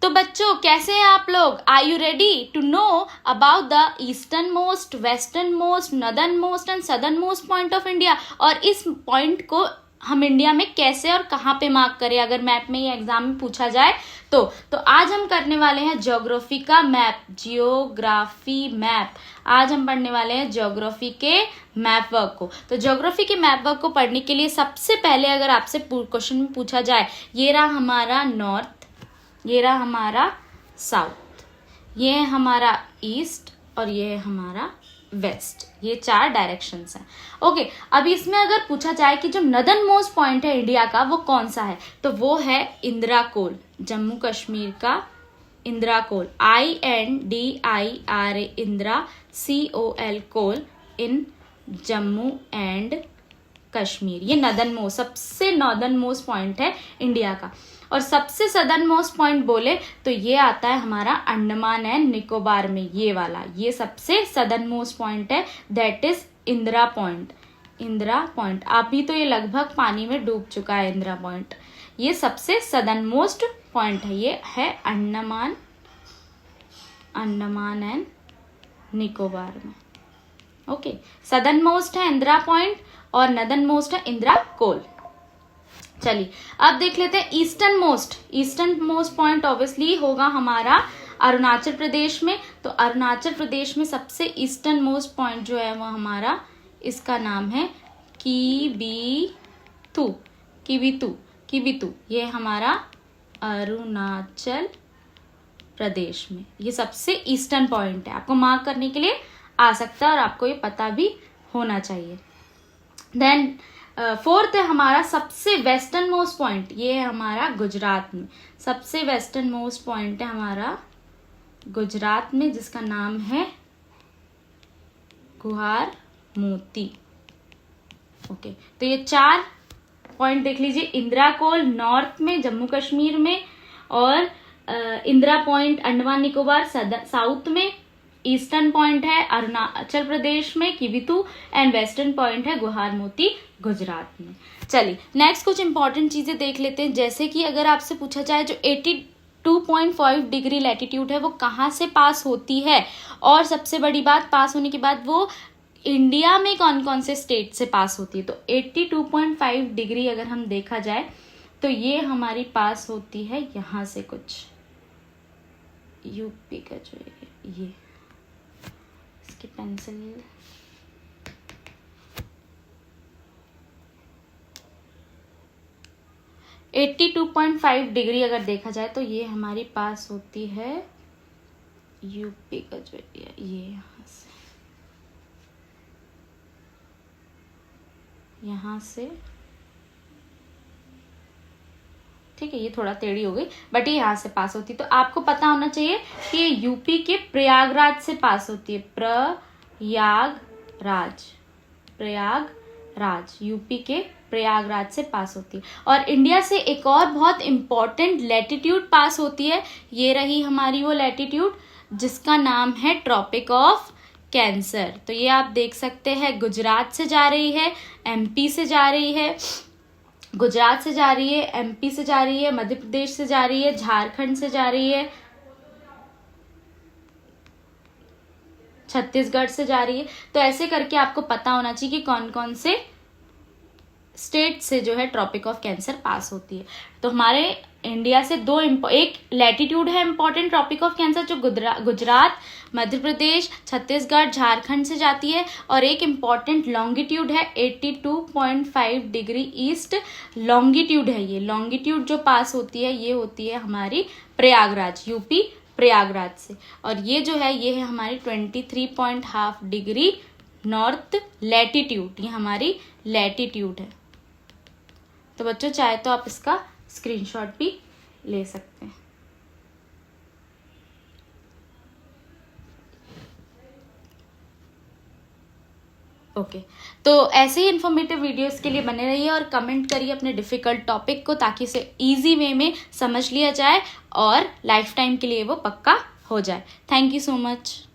तो बच्चों कैसे हैं आप लोग? Are you ready to know about the eastern most, western most, northern most and southern most point of India, और इस पॉइंट को हम इंडिया में कैसे और कहाँ पे मार्क करें अगर मैप में या एग्जाम में पूछा जाए तो आज हम करने वाले हैं ज्योग्राफी का मैप, जियोग्राफी मैप। आज हम पढ़ने वाले हैं ज्योग्राफी के मैप वर्क को। तो ज्योग्राफी के मैप वर्क को पढ़ने के लिए सबसे पहले अगर आपसे क्वेश्चन में पूछा जाए, ये रहा हमारा नॉर्थ, ये रहा हमारा साउथ, ये है हमारा ईस्ट और ये है हमारा वेस्ट, ये 4 डायरेक्शंस हैं। ओके, अब इसमें अगर पूछा जाए कि जो नदर्न मोस्ट पॉइंट है इंडिया का वो कौन सा है, तो वो है इंदिरा कोल, जम्मू कश्मीर का Indira col, INDIRA, Indira COL, col in Jammu and Kashmir. ये नदर्न मोस्ट, सबसे नॉर्दर्न मोस्ट पॉइंट है इंडिया का। और सबसे सदर्न मोस्ट पॉइंट बोले तो ये आता है हमारा अंडमान एंड निकोबार में, ये वाला, ये सबसे सदर्न मोस्ट पॉइंट है, that is Indira point. Indira point अभी तो ये लगभग पानी में डूब चुका है, इंदिरा पॉइंट। ये सबसे सदर्न मोस्ट पॉइंट है, ये है अंडमान एंड निकोबार में। ओके, सदर्न मोस्ट है इंदिरा पॉइंट और नदर्न मोस्ट है इंदिरा कोल। चलिए अब देख लेते हैं ईस्टर्न मोस्ट पॉइंट ऑब्वियसली होगा हमारा अरुणाचल प्रदेश में। तो अरुणाचल प्रदेश में सबसे ईस्टर्न मोस्ट पॉइंट जो है वो हमारा, इसका नाम है किबितु, ये हमारा अरुणाचल प्रदेश में, ये सबसे ईस्टर्न पॉइंट है। आपको मार्क करने के लिए आ सकता है और आपको ये पता भी होना चाहिए। देन फोर्थ है हमारा सबसे वेस्टर्न मोस्ट पॉइंट, ये है हमारा गुजरात में, सबसे वेस्टर्न मोस्ट पॉइंट है हमारा गुजरात में, जिसका नाम है गुहार मोती। ओके, तो ये 4 पॉइंट देख लीजिए, इंदिरा कोल नॉर्थ में जम्मू कश्मीर में, और इंदिरा पॉइंट अंडमान निकोबार साउथ में, ईस्टर्न पॉइंट है अरुणाचल प्रदेश में किबितु, एंड वेस्टर्न पॉइंट है गुहार मोती गुजरात में। चलिए नेक्स्ट कुछ इंपॉर्टेंट चीजें देख लेते हैं, जैसे कि अगर आपसे पूछा जाए जो 82.5 डिग्री लैटिट्यूड है वो कहाँ से पास होती है, और सबसे बड़ी बात, पास होने के बाद वो इंडिया में कौन कौन से स्टेट से पास होती है। तो 82.5 डिग्री अगर हम देखा जाए तो ये हमारी पास होती है यहाँ से, कुछ यूपी का जो है ये, इसकी पेंसिल, है 82.5 डिग्री अगर देखा जाए तो ये हमारी पास होती है यूपी का जो ये यहाँ से ठीक है, ये थोड़ा टेढ़ी हो गई बट ये यहाँ से पास होती है। तो आपको पता होना चाहिए कि ये यूपी के प्रयागराज से पास होती है, प्रयागराज यूपी के प्रयागराज से पास होती है। और इंडिया से एक और बहुत इंपॉर्टेंट लैटिट्यूड पास होती है, ये रही हमारी वो लैटिट्यूड जिसका नाम है ट्रॉपिक ऑफ कैंसर। तो ये आप देख सकते हैं, गुजरात से जा रही है, एमपी से जा रही है, गुजरात से जा रही है, एमपी से जा रही है, मध्य प्रदेश से जा रही है, झारखंड से जा रही है, छत्तीसगढ़ से जा रही है। तो ऐसे करके आपको पता होना चाहिए कि कौन कौन से स्टेट से जो है ट्रॉपिक ऑफ कैंसर पास होती है। तो हमारे इंडिया से एक लैटिट्यूड है इंपॉर्टेंट ट्रॉपिक ऑफ कैंसर जो गुजरात, मध्य प्रदेश, छत्तीसगढ़, झारखंड से जाती है, और एक इंपॉर्टेंट लॉन्गिट्यूड है 82.5 डिग्री ईस्ट लॉन्गिट्यूड है। ये लॉन्गिट्यूड जो पास होती है ये होती है हमारी प्रयागराज, यूपी प्रयागराज से, और ये जो है ये है हमारी 23.5 डिग्री नॉर्थ लैटिट्यूड, ये हमारी लैटिट्यूड है। तो बच्चों चाहे तो आप इसका स्क्रीनशॉट भी ले सकते हैं। ओके, तो ऐसे ही इन्फॉर्मेटिव वीडियोस के लिए बने रहिए और कमेंट करिए अपने डिफिकल्ट टॉपिक को, ताकि इसे इजी वे में समझ लिया जाए और लाइफ टाइम के लिए वो पक्का हो जाए। Thank you so much.